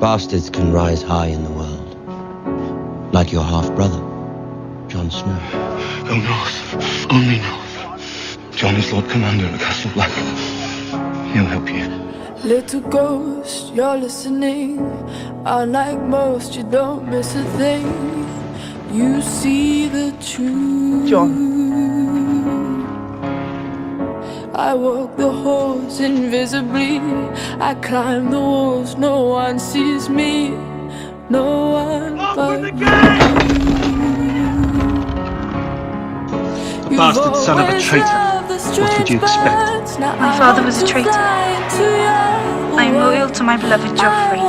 Bastards can rise high in the world. Like your half-brother, Jon Snow. Go north. Only north. Jon is Lord Commander at Castle Black. He'll help you. Little ghost, you're listening. Unlike most, you don't miss a thing. You see the truth. Jon. I walk the halls invisibly. I climb the walls, no one sees me. No one but A bastard son of a traitor. What did you expect? My father was a traitor. I am loyal to my beloved Joffrey.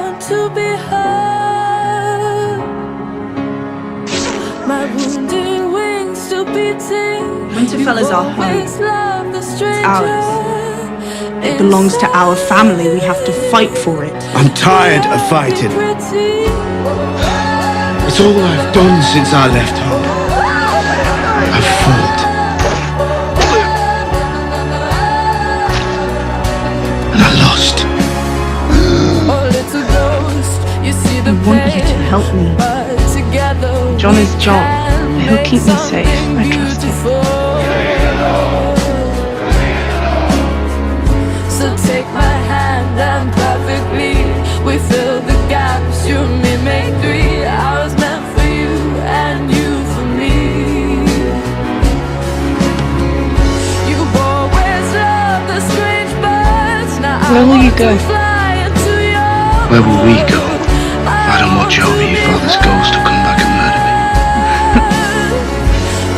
My wounded wings still beating. Winterfell is our home. It's ours. It belongs to our family. We have to fight for it. I'm tired of fighting. It's all I've done since I left home. I've fought. And I lost. I want you to help me. Jon is Jon. He'll keep me safe. I trust him. So take my hand and perfectly we fill the gaps. You and me make three. I was meant for you and you for me. You've always loved the strange birds. Now Where will you go? Where will we go? I don't watch over your father's ghost to come back and murder me.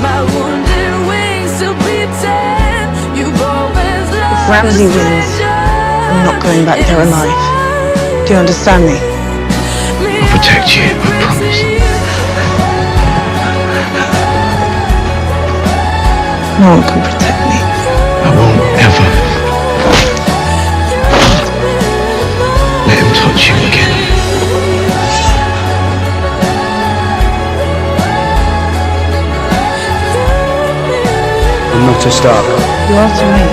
My wounded wings still beating. You've always loved Ramsay wins. I'm not going back there alive. Do you understand me? I'll protect you, I promise. No one can protect me. I won't ever let him touch you again. I'm not a Stark. You are to me.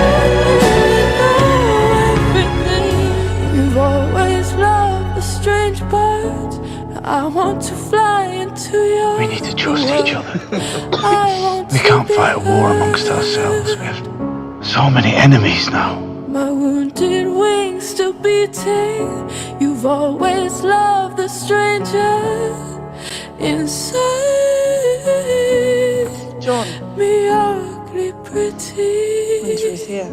You've always loved the strange birds. I want to fly into your We need to trust each other. other. We can't fight a war amongst ourselves. We have so many enemies now. My wounded wings still beating. You've always loved the stranger inside. Jon. Me ugly pretty. Winter is here.